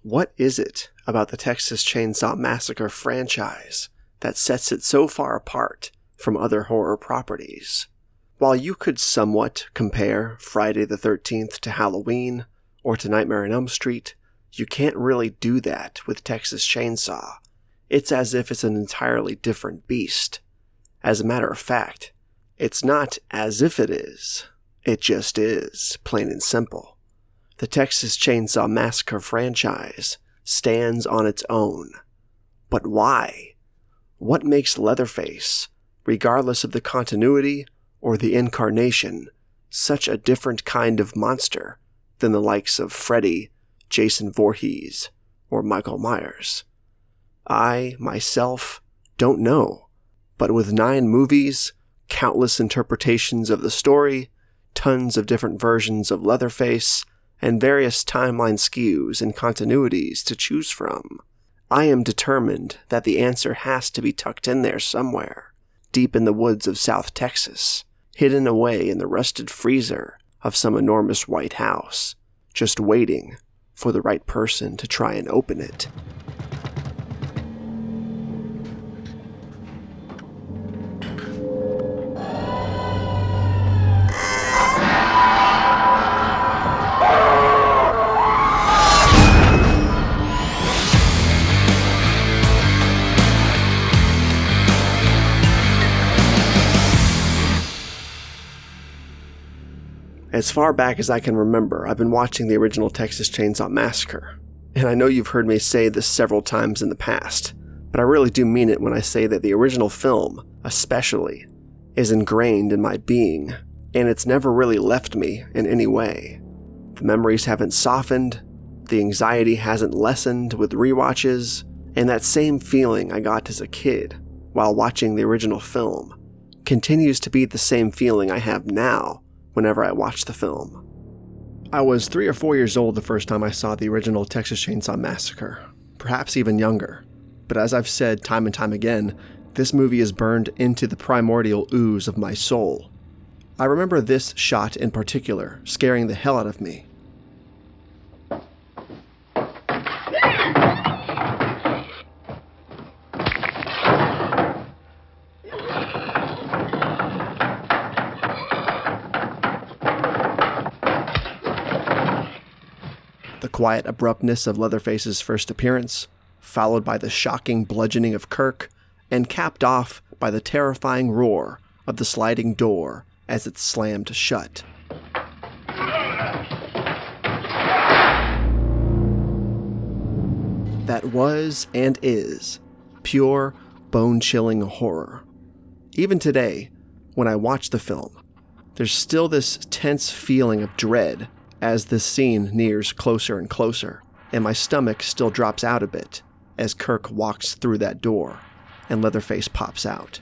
What is it about the Texas Chainsaw Massacre franchise that sets it so far apart from other horror properties? While you could somewhat compare Friday the 13th to Halloween or to Nightmare on Elm Street, you can't really do that with Texas Chainsaw. It's as if it's an entirely different beast. As a matter of fact, it's not as if it is. It just is, plain and simple. The Texas Chainsaw Massacre franchise stands on its own. But why? What makes Leatherface, regardless of the continuity or the incarnation, such a different kind of monster than the likes of Freddy, Jason Voorhees, or Michael Myers? I, myself, don't know. But with 9 movies, countless interpretations of the story, tons of different versions of Leatherface, and various timeline skews and continuities to choose from, I am determined that the answer has to be tucked in there somewhere, deep in the woods of South Texas, hidden away in the rusted freezer of some enormous white house, just waiting for the right person to try and open it. As far back as I can remember, I've been watching the original Texas Chainsaw Massacre, and I know you've heard me say this several times in the past, but I really do mean it when I say that the original film, especially, is ingrained in my being, and it's never really left me in any way. The memories haven't softened, the anxiety hasn't lessened with rewatches, and that same feeling I got as a kid while watching the original film continues to be the same feeling I have now whenever I watch the film. I was 3 or 4 years old the first time I saw the original Texas Chainsaw Massacre, perhaps even younger. But as I've said time and time again, this movie is burned into the primordial ooze of my soul. I remember this shot in particular scaring the hell out of me. The quiet abruptness of Leatherface's first appearance, followed by the shocking bludgeoning of Kirk, and capped off by the terrifying roar of the sliding door as it slammed shut. That was and is pure, bone-chilling horror. Even today, when I watch the film, there's still this tense feeling of dread as this scene nears closer and closer, and my stomach still drops out a bit as Kirk walks through that door and Leatherface pops out.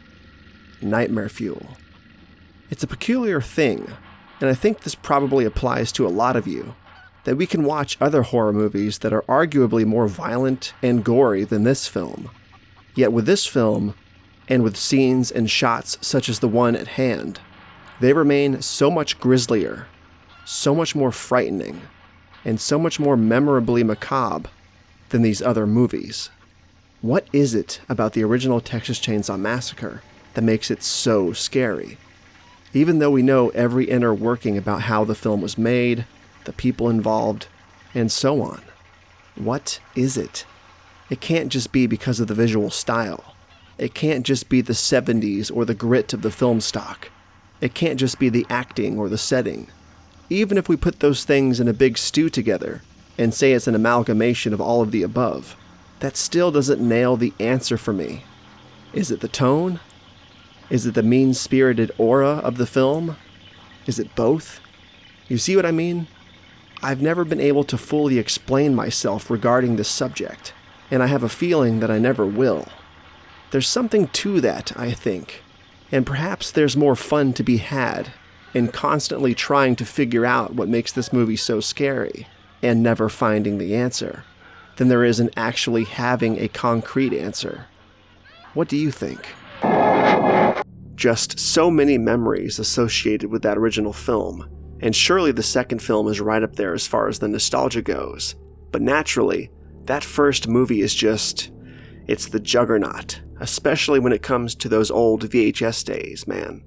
Nightmare fuel. It's a peculiar thing, and I think this probably applies to a lot of you, that we can watch other horror movies that are arguably more violent and gory than this film. Yet with this film, and with scenes and shots such as the one at hand, they remain so much grislier, so much more frightening, and so much more memorably macabre than these other movies. What is it about the original Texas Chainsaw Massacre that makes it so scary? Even though we know every inner working about how the film was made, the people involved, and so on. What is it? It can't just be because of the visual style. It can't just be the 70s or the grit of the film stock. It can't just be the acting or the setting. Even if we put those things in a big stew together and say it's an amalgamation of all of the above, that still doesn't nail the answer for me. Is it the tone? Is it the mean-spirited aura of the film? Is it both? You see what I mean? I've never been able to fully explain myself regarding this subject, and I have a feeling that I never will. There's something to that, I think, and perhaps there's more fun to be had in constantly trying to figure out what makes this movie so scary and never finding the answer than there is in actually having a concrete answer. What do you think? Just so many memories associated with that original film, and surely the second film is right up there as far as the nostalgia goes. But naturally, that first movie is it's the juggernaut, especially when it comes to those old VHS days, man.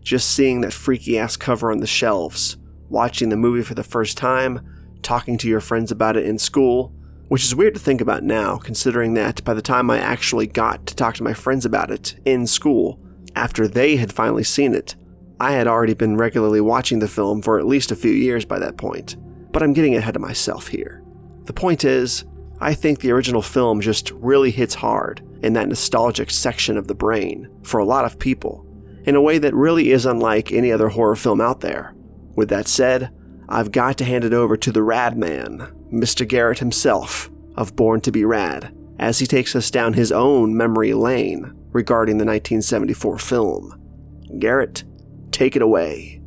Just seeing that freaky-ass cover on the shelves, watching the movie for the first time, talking to your friends about it in school, which is weird to think about now, considering that by the time I actually got to talk to my friends about it in school, after they had finally seen it, I had already been regularly watching the film for at least a few years by that point. But I'm getting ahead of myself here. The point is, I think the original film just really hits hard in that nostalgic section of the brain for a lot of people, in a way that really is unlike any other horror film out there. With that said, I've got to hand it over to the Rad Man, Mr. Garrett himself, of Born to be Rad, as he takes us down his own memory lane regarding the 1974 film. Garrett, take it away.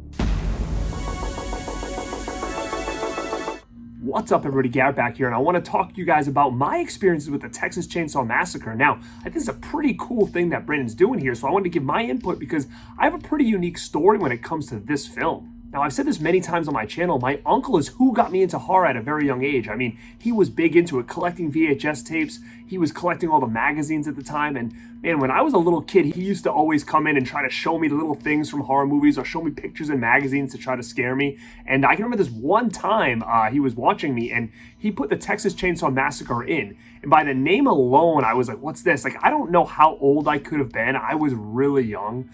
What's up, everybody? Garrett back here, and I want to talk to you guys about my experiences with the Texas Chainsaw Massacre. Now, I think it's a pretty cool thing that Brandon's doing here, so I wanted to give my input because I have a pretty unique story when it comes to this film. Now, I've said this many times on my channel, my uncle is who got me into horror at a very young age. I mean, he was big into it, collecting VHS tapes. He was collecting all the magazines at the time, and man, when I was a little kid, he used to always come in and try to show me the little things from horror movies or show me pictures in magazines to try to scare me. And I can remember this one time he was watching me and he put the Texas Chainsaw Massacre in. And by the name alone, I was like, what's this? Like, I don't know how old I could have been. I was really young.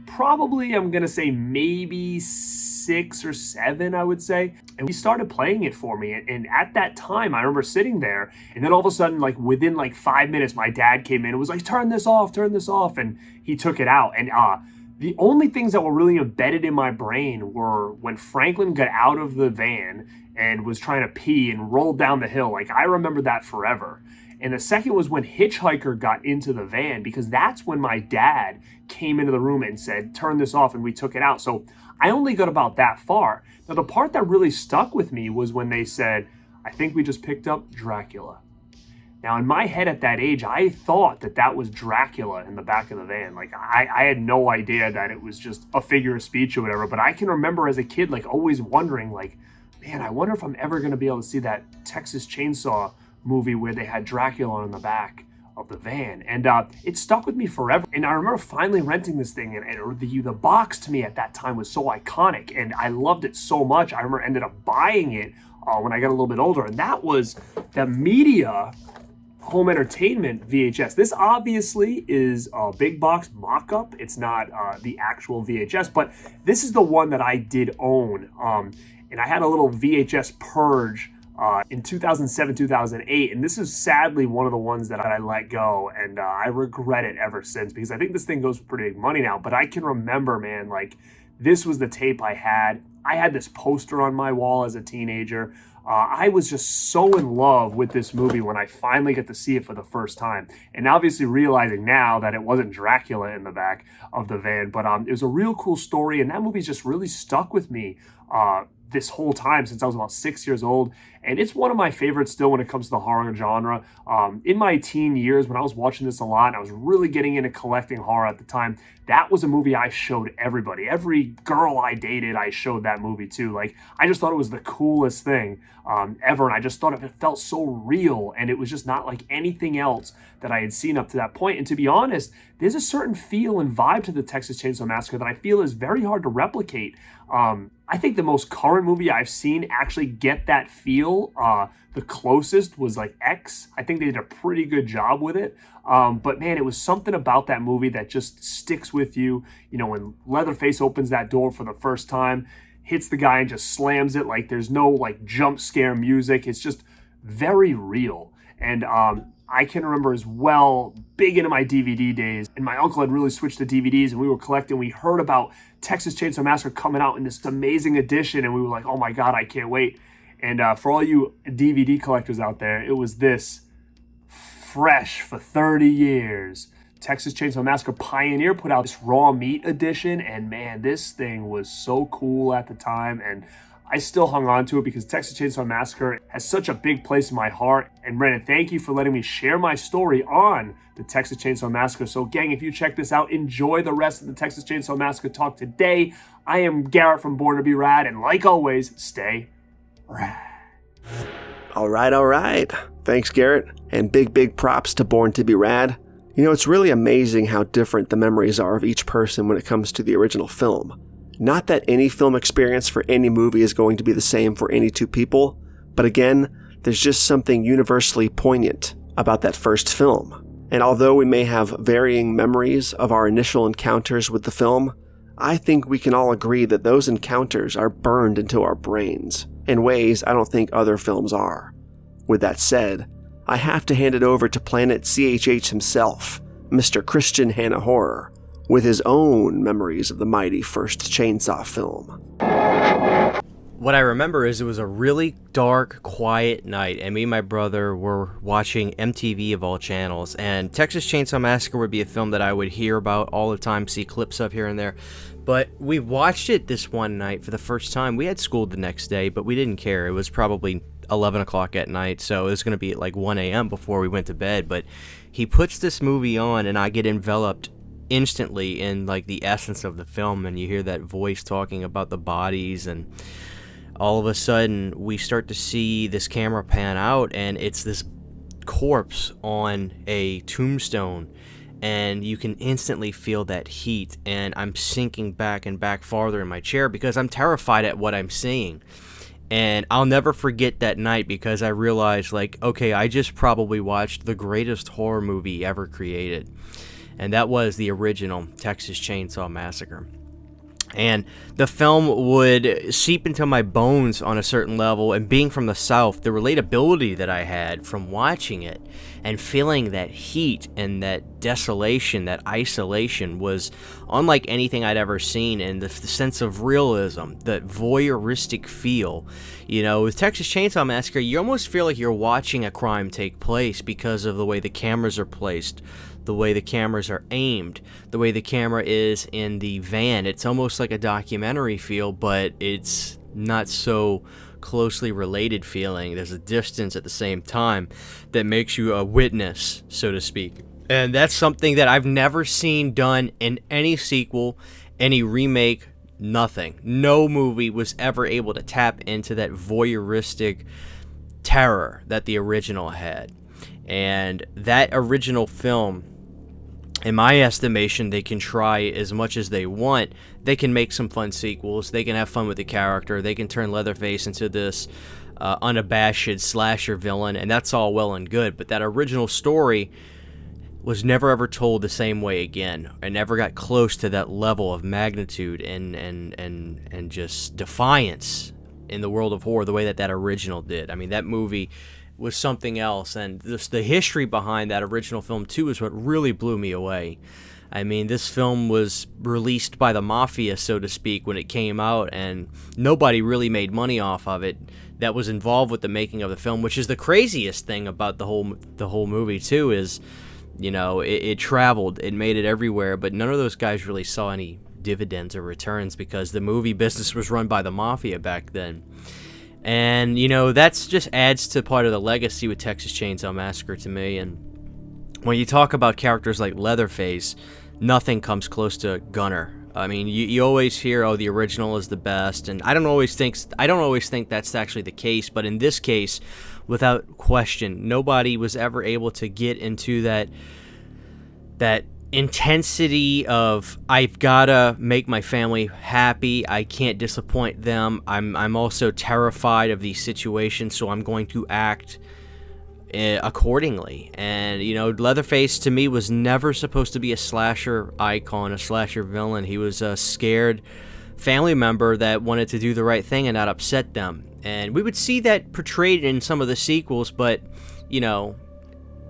Probably, I'm gonna say maybe 6 or 7, I would say. And he started playing it for me. And at that time, I remember sitting there, and then all of a sudden, like within like 5 minutes, my dad came in and was like, turn this off. And he took it out. And the only things that were really embedded in my brain were when Franklin got out of the van and was trying to pee and rolled down the hill. Like, I remember that forever. And the second was when Hitchhiker got into the van, because that's when my dad came into the room and said, turn this off, and we took it out. So I only got about that far. Now, the part that really stuck with me was when they said, I think we just picked up Dracula. Now, in my head at that age, I thought that that was Dracula in the back of the van. Like, I had no idea that it was just a figure of speech or whatever. But I can remember as a kid, like, always wondering, like, man, I wonder if I'm ever going to be able to see that Texas Chainsaw movie where they had Dracula in the back of the van. And it stuck with me forever. And I remember finally renting this thing, and the box to me at that time was so iconic, and I loved it so much. I remember ended up buying it when I got a little bit older, and that was the Media Home Entertainment VHS. This obviously is a big box mock-up. It's not the actual VHS, but this is the one that I did own. And I had a little VHS purge in 2007, 2008, and this is sadly one of the ones that I let go, and I regret it ever since, because I think this thing goes for pretty big money now. But I can remember, man, like, this was the tape I had. I had this poster on my wall as a teenager. I was just so in love with this movie when I finally got to see it for the first time. And obviously realizing now that it wasn't Dracula in the back of the van, but it was a real cool story, and that movie just really stuck with me this whole time since I was about 6 years old. And it's one of my favorites still when it comes to the horror genre. In my teen years, when I was watching this a lot, and I was really getting into collecting horror at the time, that was a movie I showed everybody. Every girl I dated, I showed that movie to. Like, I just thought it was the coolest thing ever, and I just thought it felt so real, and it was just not like anything else that I had seen up to that point. And to be honest, there's a certain feel and vibe to the Texas Chainsaw Massacre that I feel is very hard to replicate. I think the most current movie I've seen actually get that feel, the closest was like X. I think they did a pretty good job with it. But man, it was something about that movie that just sticks with you. You know, when Leatherface opens that door for the first time, hits the guy and just slams it, like there's no like jump scare music. It's just very real. And I can remember as well, big into my DVD days, and my uncle had really switched to DVDs, and we were collecting. We heard about Texas Chainsaw Massacre coming out in this amazing edition, and we were like, oh my God, I can't wait. And for all you DVD collectors out there, it was this fresh for 30 years. Texas Chainsaw Massacre Pioneer put out this raw meat edition, and man, this thing was so cool at the time, and I still hung on to it because Texas Chainsaw Massacre has such a big place in my heart. And Brandon, thank you for letting me share my story on the Texas Chainsaw Massacre. So gang, if you check this out, enjoy the rest of the Texas Chainsaw Massacre talk today. I am Garrett from Born to be Rad, and like always, stay rad. All right. Thanks, Garrett, and big props to Born to be Rad. You know, it's really amazing how different the memories are of each person when it comes to the original film. Not that any film experience for any movie is going to be the same for any two people, but again, there's just something universally poignant about that first film. And although we may have varying memories of our initial encounters with the film, I think we can all agree that those encounters are burned into our brains in ways I don't think other films are. With that said, I have to hand it over to Planet CHH himself, Mr. Christian Hanna Horror, with his own memories of the mighty first Chainsaw film. What I remember is it was a really dark, quiet night, and me and my brother were watching MTV of all channels, and Texas Chainsaw Massacre would be a film that I would hear about all the time, see clips of here and there. But we watched it this one night for the first time. We had school the next day, but we didn't care. It was probably 11 o'clock at night, so it was going to be at like 1 a.m. before we went to bed. But he puts this movie on, and I get enveloped instantly in like the essence of the film, and you hear that voice talking about the bodies, and all of a sudden we start to see this camera pan out, and it's this corpse on a tombstone, and you can instantly feel that heat, and I'm sinking back and back farther in my chair because I'm terrified at what I'm seeing. And I'll never forget that night because I realized, like, okay, I just probably watched the greatest horror movie ever created, and that was the original Texas Chainsaw Massacre. And the film would seep into my bones on a certain level, and being from the South, the relatability that I had from watching it and feeling that heat and that desolation, that isolation, was unlike anything I'd ever seen, and the sense of realism, that voyeuristic feel. You know, with Texas Chainsaw Massacre, you almost feel like you're watching a crime take place because of the way the cameras are placed, the way the cameras are aimed, the way the camera is in the van. It's almost like a documentary feel, but it's not so closely related feeling. There's a distance at the same time that makes you a witness, so to speak. And that's something that I've never seen done in any sequel, any remake, nothing. No movie was ever able to tap into that voyeuristic terror that the original had. And that original film, in my estimation, they can try as much as they want. They can make some fun sequels. They can have fun with the character. They can turn Leatherface into this unabashed slasher villain, and that's all well and good. But that original story was never ever told the same way again, and never got close to that level of magnitude and just defiance in the world of horror the way that original did. I mean, that movie was something else, and the history behind that original film too is what really blew me away. I mean, this film was released by the mafia, so to speak, when it came out, and nobody really made money off of it that was involved with the making of the film, which is the craziest thing about the whole movie too. Is, you know, it traveled, it made it everywhere, but none of those guys really saw any dividends or returns because the movie business was run by the mafia back then. And, you know, that's just adds to part of the legacy with Texas Chainsaw Massacre to me. And when you talk about characters like Leatherface, nothing comes close to Gunner. I mean, you always hear, oh, the original is the best, and I don't always think that's actually the case. But in this case, without question, nobody was ever able to get into that intensity of, I've gotta make my family happy, I can't disappoint them, I'm also terrified of these situations, so I'm going to act accordingly. And, you know, Leatherface to me was never supposed to be a slasher icon, a slasher villain. He was a scared family member that wanted to do the right thing and not upset them. And we would see that portrayed in some of the sequels, but, you know,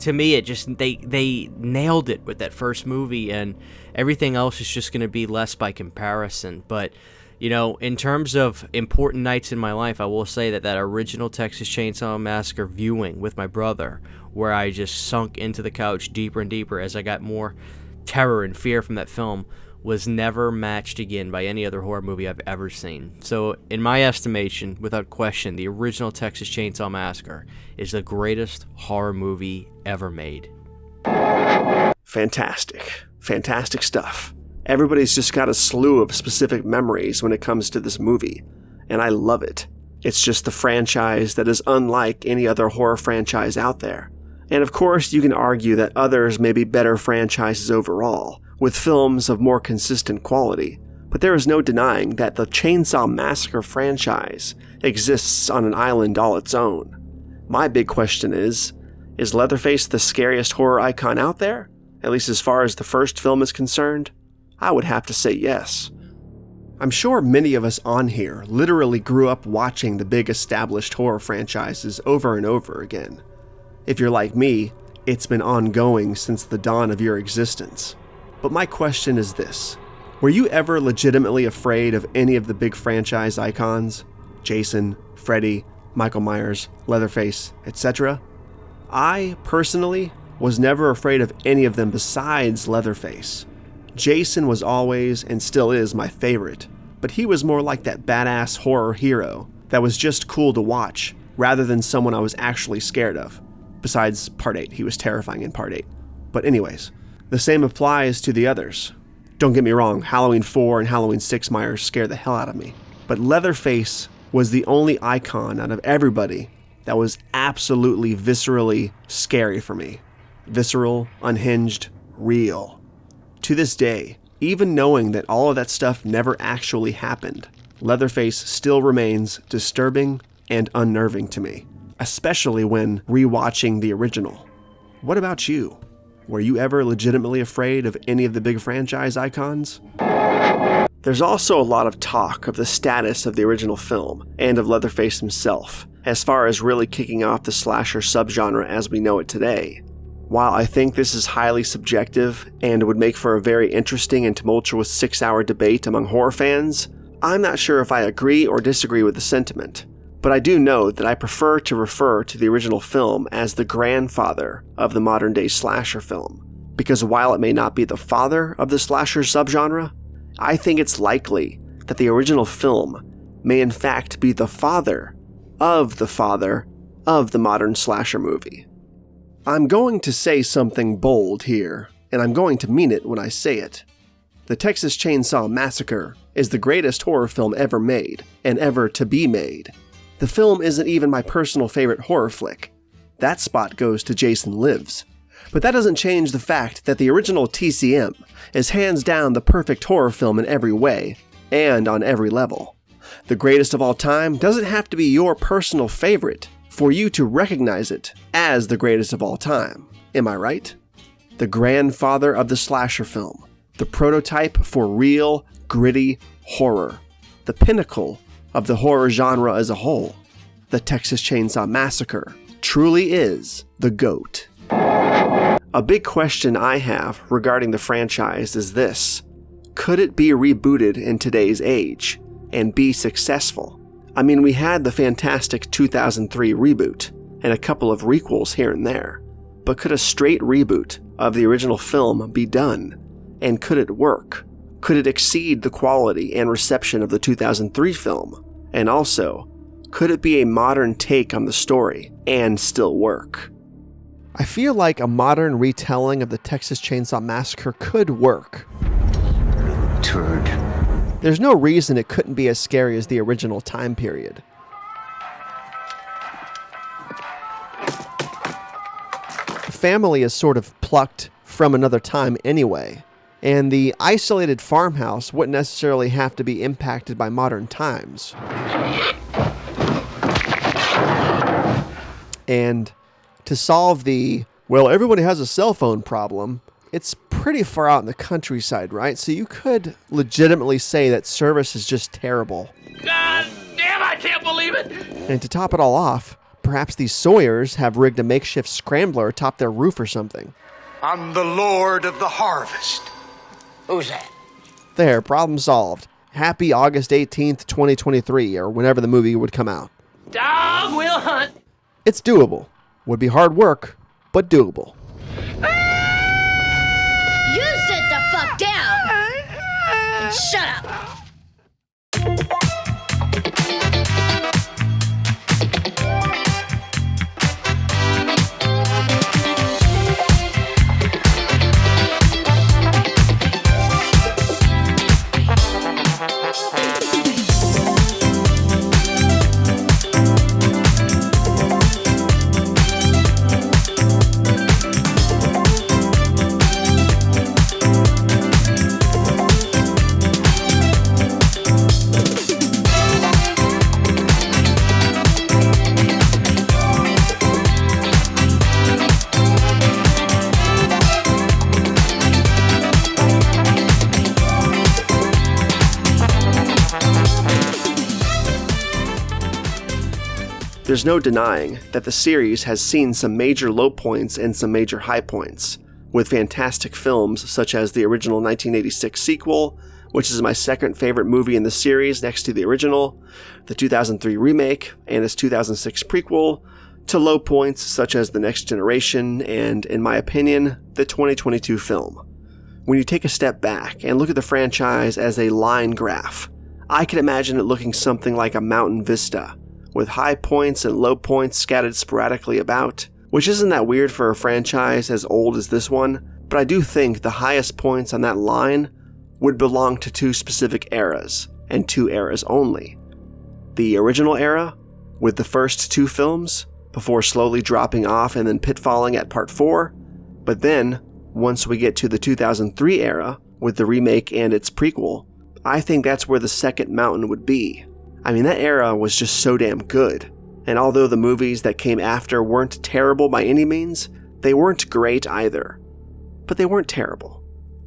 to me, it just they nailed it with that first movie, and everything else is just going to be less by comparison. But, you know, in terms of important nights in my life, I will say that original Texas Chainsaw Massacre viewing with my brother, where I just sunk into the couch deeper and deeper as I got more terror and fear from that film, was never matched again by any other horror movie I've ever seen. So, in my estimation, without question, the original Texas Chainsaw Massacre is the greatest horror movie ever made. Fantastic. Fantastic stuff. Everybody's just got a slew of specific memories when it comes to this movie, and I love it. It's just the franchise that is unlike any other horror franchise out there. And of course, you can argue that others may be better franchises overall, with films of more consistent quality, but there is no denying that the Chainsaw Massacre franchise exists on an island all its own. My big question is Leatherface the scariest horror icon out there? At least as far as the first film is concerned? I would have to say yes. I'm sure many of us on here literally grew up watching the big established horror franchises over and over again. If you're like me, it's been ongoing since the dawn of your existence. But my question is this: were you ever legitimately afraid of any of the big franchise icons? Jason, Freddy, Michael Myers, Leatherface, etc.? I, personally, was never afraid of any of them besides Leatherface. Jason was always, and still is, my favorite, but he was more like that badass horror hero that was just cool to watch, rather than someone I was actually scared of. Besides Part 8, he was terrifying in Part 8. But anyways, the same applies to the others. Don't get me wrong, Halloween 4 and Halloween 6 Myers scared the hell out of me. But Leatherface was the only icon out of everybody that was absolutely viscerally scary for me. Visceral, unhinged, real. To this day, even knowing that all of that stuff never actually happened, Leatherface still remains disturbing and unnerving to me, especially when rewatching the original. What about you? Were you ever legitimately afraid of any of the big franchise icons? There's also a lot of talk of the status of the original film and of Leatherface himself, as far as really kicking off the slasher subgenre as we know it today. While I think this is highly subjective and would make for a very interesting and tumultuous 6-hour debate among horror fans, I'm not sure if I agree or disagree with the sentiment. But I do know that I prefer to refer to the original film as the grandfather of the modern-day slasher film, because while it may not be the father of the slasher subgenre, I think it's likely that the original film may in fact be the father of the modern slasher movie. I'm going to say something bold here, and I'm going to mean it when I say it. The Texas Chainsaw Massacre is the greatest horror film ever made, and ever to be made. The film isn't even my personal favorite horror flick. That spot goes to Jason Lives. But that doesn't change the fact that the original TCM is hands down the perfect horror film in every way, and on every level. The greatest of all time doesn't have to be your personal favorite for you to recognize it as the greatest of all time. Am I right? The grandfather of the slasher film. The prototype for real, gritty horror. The pinnacle of the horror genre as a whole. The Texas Chainsaw Massacre truly is the GOAT. A big question I have regarding the franchise is this: could it be rebooted in today's age and be successful? I mean, we had the fantastic 2003 reboot and a couple of requels here and there, but could a straight reboot of the original film be done? And could it work? Could it exceed the quality and reception of the 2003 film? And also, could it be a modern take on the story and still work? I feel like a modern retelling of the Texas Chainsaw Massacre could work. Turd. There's no reason it couldn't be as scary as the original time period. The family is sort of plucked from another time anyway, and the isolated farmhouse wouldn't necessarily have to be impacted by modern times. And to solve the, well, everybody has a cell phone problem, it's pretty far out in the countryside, right? So you could legitimately say that service is just terrible. God damn, I can't believe it! And to top it all off, perhaps these Sawyers have rigged a makeshift scrambler atop their roof or something. I'm the Lord of the Harvest. Who's that? There, problem solved. Happy August 18th, 2023, or whenever the movie would come out. Dog will hunt. It's doable. Would be hard work, but doable. You sit the fuck down and shut up. there's no denying that the series has seen some major low points and some major high points, with fantastic films such as the original 1986 sequel, which is my second favorite movie in the series next to the original, the 2003 remake, and its 2006 prequel, to low points such as The Next Generation and, in my opinion, the 2022 film. When you take a step back and look at the franchise as a line graph, I can imagine it looking something like a mountain vista, with high points and low points scattered sporadically about, which isn't that weird for a franchise as old as this one, but I do think the highest points on that line would belong to two specific eras, and two eras only. The original era, with the first two films, before slowly dropping off and then pitfalling at part 4, but then, once we get to the 2003 era, with the remake and its prequel, I think that's where the second mountain would be. I mean, that era was just so damn good, and although the movies that came after weren't terrible by any means, they weren't great either. But they weren't terrible.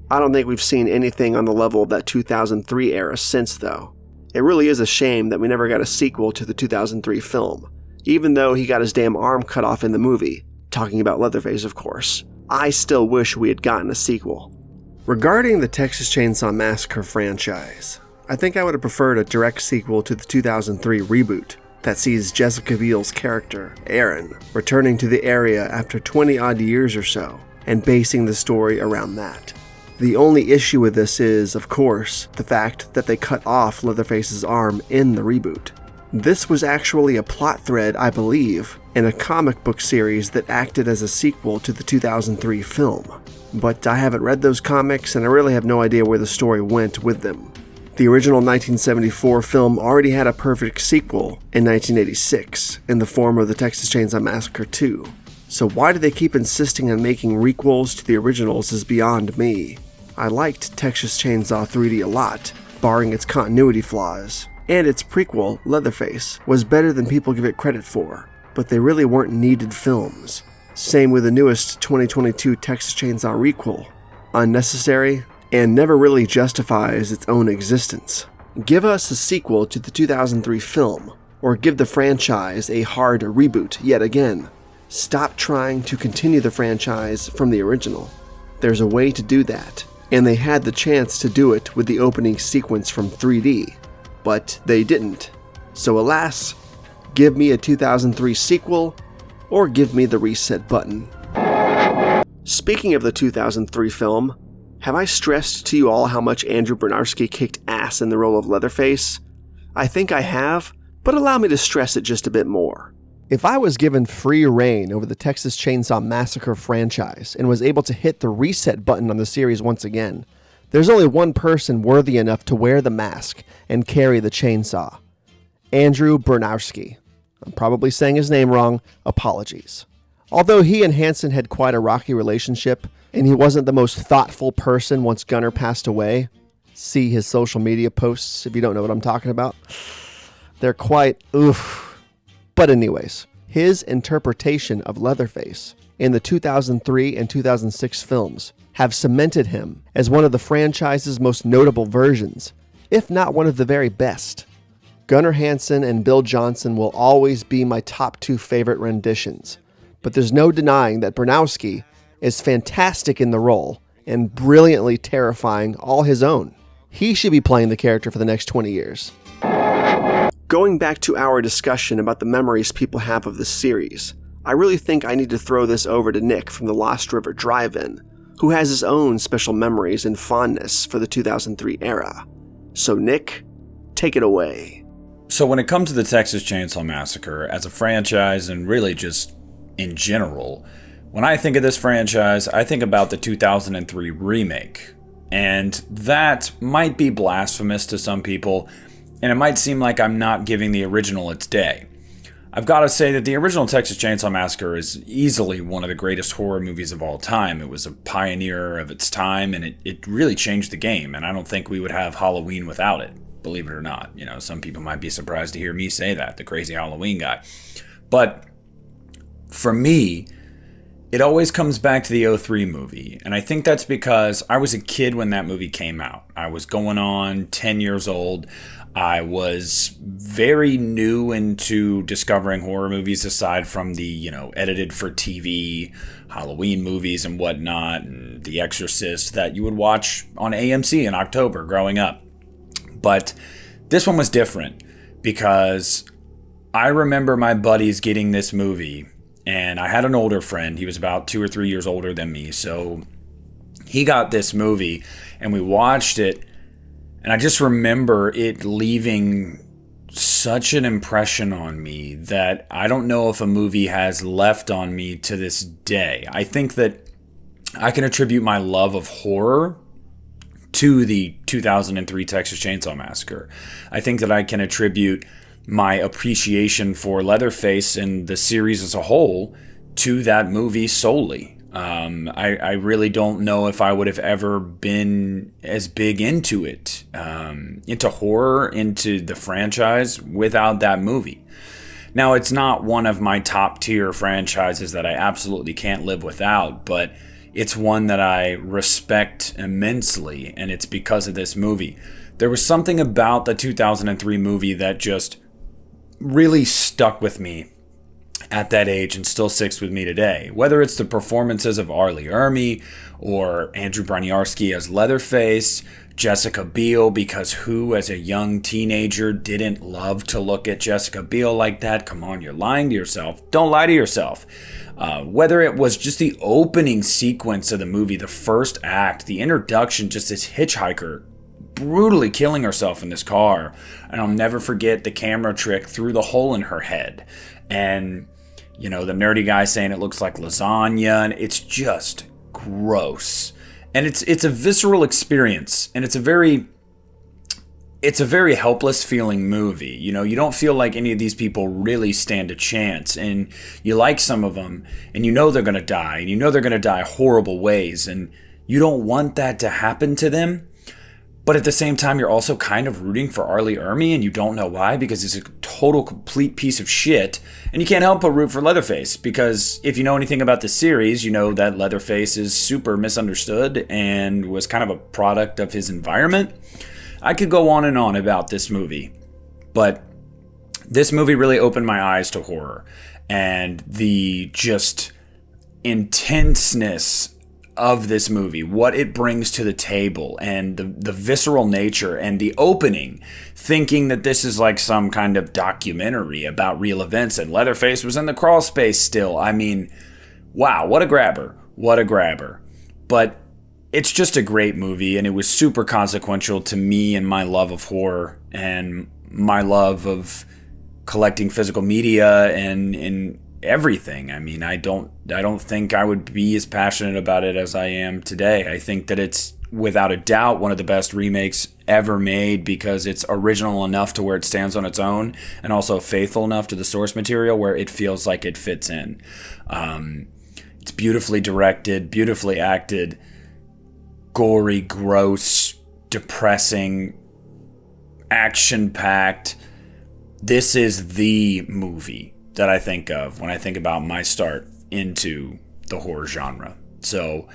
I don't think we've seen anything on the level of that 2003 era since, though. It really is a shame that we never got a sequel to the 2003 film. Even though he got his damn arm cut off in the movie, talking about Leatherface of course, I still wish we had gotten a sequel. Regarding the Texas Chainsaw Massacre franchise, I think I would have preferred a direct sequel to the 2003 reboot that sees Jessica Biel's character, Erin, returning to the area after 20 odd years or so, and basing the story around that. The only issue with this is, of course, the fact that they cut off Leatherface's arm in the reboot. This was actually a plot thread, I believe, in a comic book series that acted as a sequel to the 2003 film. But I haven't read those comics and I really have no idea where the story went with them. The original 1974 film already had a perfect sequel in 1986 in the form of the Texas Chainsaw Massacre 2. So why do they keep insisting on making requels to the originals is beyond me. I liked Texas Chainsaw 3D a lot, barring its continuity flaws. And its prequel, Leatherface, was better than people give it credit for, but they really weren't needed films. Same with the newest 2022 Texas Chainsaw requel. Unnecessary, and never really justifies its own existence. Give us a sequel to the 2003 film, or give the franchise a hard reboot yet again. Stop trying to continue the franchise from the original. There's a way to do that, and they had the chance to do it with the opening sequence from 3D. But they didn't. So alas, give me a 2003 sequel, or give me the reset button. Speaking of the 2003 film, have I stressed to you all how much Andrew Bernarski kicked ass in the role of Leatherface? I think I have, but allow me to stress it just a bit more. If I was given free reign over the Texas Chainsaw Massacre franchise and was able to hit the reset button on the series once again, there's only one person worthy enough to wear the mask and carry the chainsaw. Andrew Bernarski. I'm probably saying his name wrong. Apologies. Although he and Hansen had quite a rocky relationship, and he wasn't the most thoughtful person once Gunnar passed away, see his social media posts if you don't know what I'm talking about. They're quite oof. But anyways, his interpretation of Leatherface in the 2003 and 2006 films have cemented him as one of the franchise's most notable versions, if not one of the very best. Gunnar Hansen and Bill Johnson will always be my top two favorite renditions, but there's no denying that Bernarski is fantastic in the role and brilliantly terrifying all his own. He should be playing the character for the next 20 years. Going back to our discussion about the memories people have of this series, I really think I need to throw this over to Nick from the Lost River Drive-In, who has his own special memories and fondness for the 2003 era. So Nick, take it away. So when it comes to the Texas Chainsaw Massacre as a franchise and really just in general, when I think of this franchise, I think about the 2003 remake. And that might be blasphemous to some people, and it might seem like I'm not giving the original its day. I've got to say that the original Texas Chainsaw Massacre is easily one of the greatest horror movies of all time. It was a pioneer of its time, and it really changed the game, and I don't think we would have Halloween without it, believe it or not. You know, some people might be surprised to hear me say that, the crazy Halloween guy. But for me, it always comes back to the '03 movie. And I think that's because I was a kid when that movie came out. I was going on 10 years old. I was very new into discovering horror movies aside from the, edited for TV Halloween movies and whatnot, and The Exorcist that you would watch on AMC in October growing up. But this one was different because I remember my buddies getting this movie, and I had an older friend. He was about 2 or 3 years older than me, so he got this movie, and we watched it. And I just remember it leaving such an impression on me that I don't know if a movie has left on me to this day. I think that I can attribute my love of horror to the 2003 Texas Chainsaw Massacre. I think that I can attribute my appreciation for Leatherface and the series as a whole to that movie solely. I really don't know if I would have ever been as big into it, into horror, into the franchise without that movie. Now, it's not one of my top tier franchises that I absolutely can't live without, but it's one that I respect immensely, and it's because of this movie. There was something about the 2003 movie that just really stuck with me at that age and still sticks with me today. Whether it's the performances of Arlie Ermy or Andrew Broniarski as Leatherface, Jessica Biel, because who as a young teenager didn't love to look at Jessica Biel like that? Come on, you're lying to yourself. Don't lie to yourself. Whether it was just the opening sequence of the movie, the first act, the introduction, just this hitchhiker brutally killing herself in this car. And I'll never forget the camera trick through the hole in her head. And, the nerdy guy saying it looks like lasagna, and it's just gross. And it's a visceral experience, and it's a very helpless feeling movie. You don't feel like any of these people really stand a chance, and you like some of them, and they're going to die, and they're going to die horrible ways, and you don't want that to happen to them. But at the same time, you're also kind of rooting for Arlie Ermy, and you don't know why, because he's a total, complete piece of shit. And you can't help but root for Leatherface, because if you know anything about the series, you know that Leatherface is super misunderstood and was kind of a product of his environment. I could go on and on about this movie, but this movie really opened my eyes to horror and the just intenseness of this movie, what it brings to the table, and the visceral nature, and the opening, thinking that this is like some kind of documentary about real events, and Leatherface was in the crawl space still. I mean, wow, what a grabber. What a grabber. But it's just a great movie, and it was super consequential to me and my love of horror and my love of collecting physical media and everything. I mean, I don't think I would be as passionate about it as I am today. I think that it's without a doubt one of the best remakes ever made, because it's original enough to where it stands on its own, and also faithful enough to the source material where it feels like it fits in. It's beautifully directed, beautifully acted, gory, gross, depressing, action-packed. This is the movie that I think of when I think about my start into the horror genre. So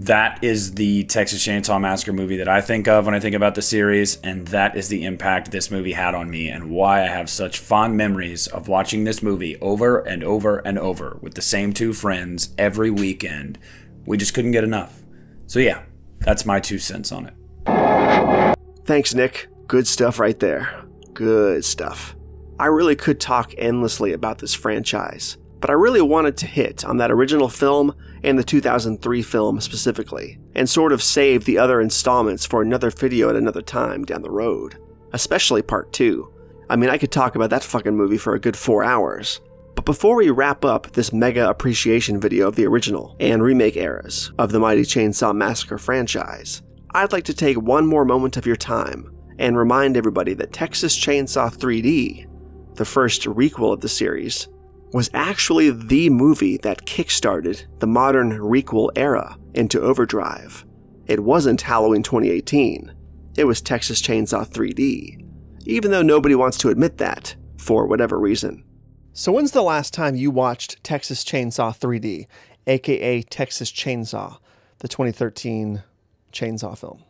that is the Texas Chainsaw Massacre movie that I think of when I think about the series, and that is the impact this movie had on me, and why I have such fond memories of watching this movie over and over and over with the same two friends every weekend. We just couldn't get enough. So yeah, that's my 2 cents on it. Thanks, Nick. Good stuff right there. Good stuff. I really could talk endlessly about this franchise, but I really wanted to hit on that original film and the 2003 film specifically, and sort of save the other installments for another video at another time down the road, especially part 2. I mean, I could talk about that fucking movie for a good 4 hours. But before we wrap up this mega appreciation video of the original and remake eras of the Mighty Chainsaw Massacre franchise, I'd like to take one more moment of your time and remind everybody that Texas Chainsaw 3D, the first requel of the series, was actually the movie that kickstarted the modern requel era into overdrive. It wasn't Halloween 2018, it was Texas Chainsaw 3D, even though nobody wants to admit that, for whatever reason. So when's the last time you watched Texas Chainsaw 3D, aka Texas Chainsaw, the 2013 Chainsaw film?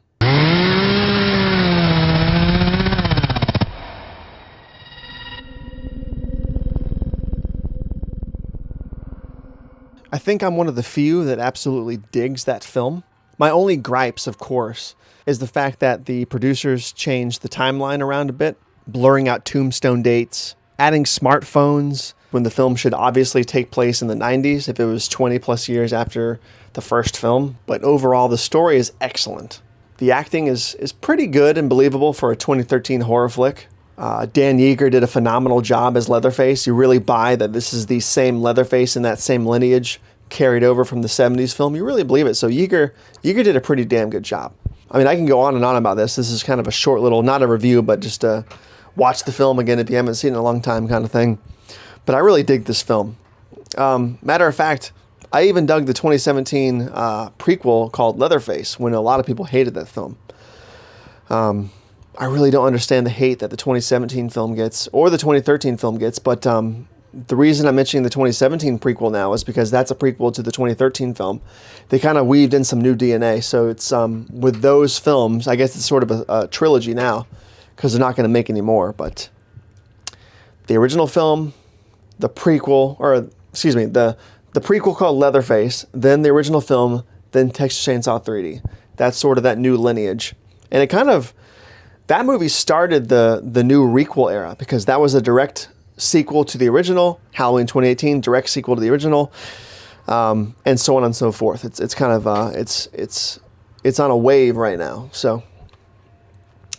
I think I'm one of the few that absolutely digs that film. My only gripes, of course, is the fact that the producers changed the timeline around a bit, blurring out tombstone dates, adding smartphones when the film should obviously take place in the 90s if it was 20 plus years after the first film. But overall, the story is excellent. The acting is pretty good and believable for a 2013 horror flick. Dan Yeager did a phenomenal job as Leatherface. You really buy that this is the same Leatherface in that same lineage carried over from the 70s film. You really believe it. So Yeager did a pretty damn good job. I mean, I can go on and on about this. This is kind of a short little, not a review, but just watch the film again if you haven't seen it in a long time kind of thing. But I really dig this film. Matter of fact, I even dug the 2017 prequel called Leatherface when a lot of people hated that film. I really don't understand the hate that the 2017 film gets or the 2013 film gets, but the reason I'm mentioning the 2017 prequel now is because that's a prequel to the 2013 film. They kind of weaved in some new DNA, so it's with those films, I guess it's sort of a trilogy now because they're not going to make any more, but the original film, the prequel, the prequel called Leatherface, then the original film, then Texas Chainsaw 3D. That's sort of that new lineage. And it kind of, that movie started the new requel era because that was a direct sequel to the original, Halloween 2018, direct sequel to the original, and so on and so forth. It's kind of, it's on a wave right now. So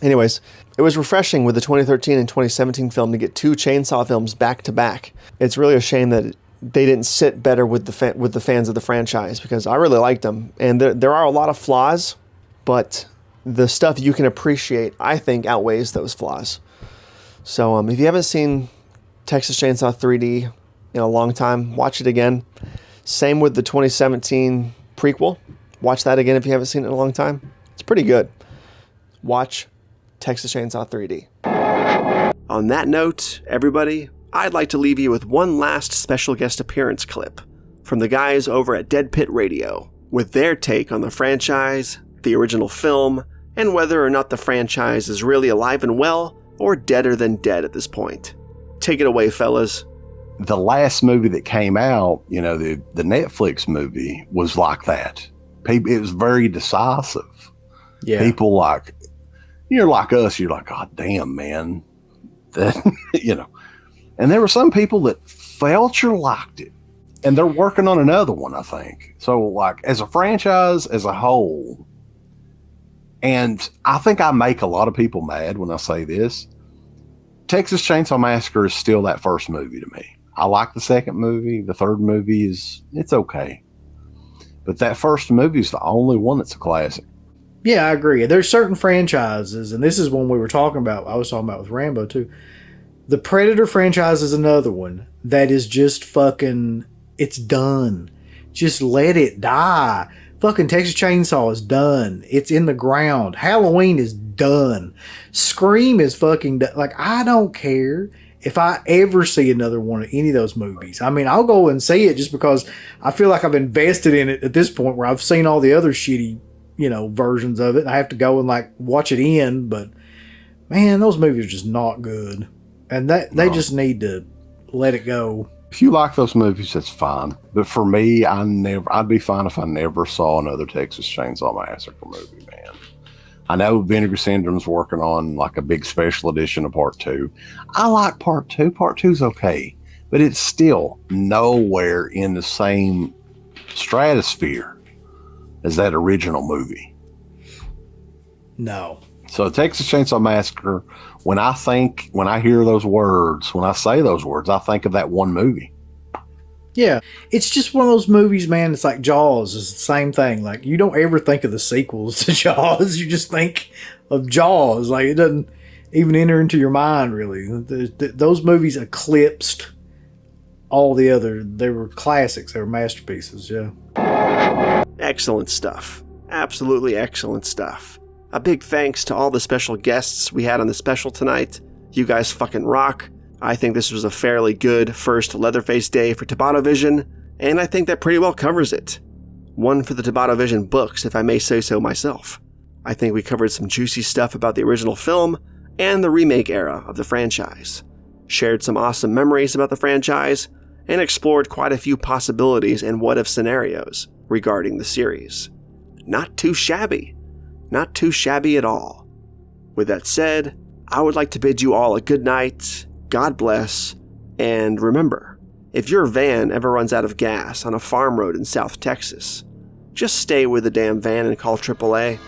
anyways, it was refreshing with the 2013 and 2017 film to get two Chainsaw films back to back. It's really a shame that they didn't sit better with the fans of the franchise because I really liked them. And there are a lot of flaws, but the stuff you can appreciate, I think, outweighs those flaws. So if you haven't seen Texas Chainsaw 3D in a long time, watch it again. Same with the 2017 prequel. Watch that again if you haven't seen it in a long time. It's pretty good. Watch Texas Chainsaw 3D. On that note, everybody, I'd like to leave you with one last special guest appearance clip from the guys over at DeadPit Radio with their take on the franchise, the original film, and whether or not the franchise is really alive and well or deader than dead at this point. Take it away, fellas. The last movie that came out, the Netflix movie was like that. It was very decisive. Yeah. People you're like us, you're like, God damn, man. That, And there were some people that felt you liked it. And they're working on another one, I think. So, as a franchise, as a whole, and I think I make a lot of people mad when I say this, Texas Chainsaw Massacre is still that first movie to me. I like the second movie. The third movie it's okay. But that first movie is the only one that's a classic. Yeah, I agree. There's certain franchises, and this is one we were talking about. I was talking about with Rambo too. The Predator franchise is another one that is just fucking, it's done. Just let it die. Fucking Texas Chainsaw is done. It's in the ground. Halloween is done. Scream is fucking done. I don't care if I ever see another one of any of those movies. I mean, I'll go and see it just because I feel like I've invested in it at this point where I've seen all the other shitty, versions of it. I have to go and watch it in, but man, those movies are just not good. And they just need to let it go. If you like those movies, that's fine. But for me, I'd be fine if I never saw another Texas Chainsaw Massacre movie, man. I know Vinegar Syndrome's working on a big special edition of Part 2. I like Part 2. Part 2's okay. But it's still nowhere in the same stratosphere as that original movie. No. So Texas Chainsaw Massacre, when I hear those words, when I say those words, I think of that one movie. Yeah, it's just one of those movies, man. It's like Jaws. It's the same thing. You don't ever think of the sequels to Jaws. You just think of Jaws. It doesn't even enter into your mind, really. Those movies eclipsed all the other. They were classics. They were masterpieces, yeah. Excellent stuff. Absolutely excellent stuff. A big thanks to all the special guests we had on the special tonight. You guys fucking rock. I think this was a fairly good first Leatherface day for TobattoVision, and I think that pretty well covers it. One for the TobattoVision books, if I may say so myself. I think we covered some juicy stuff about the original film and the remake era of the franchise, shared some awesome memories about the franchise, and explored quite a few possibilities and what-if scenarios regarding the series. Not too shabby. Not too shabby at all. With that said, I would like to bid you all a good night, God bless, and remember, if your van ever runs out of gas on a farm road in South Texas, just stay with the damn van and call AAA.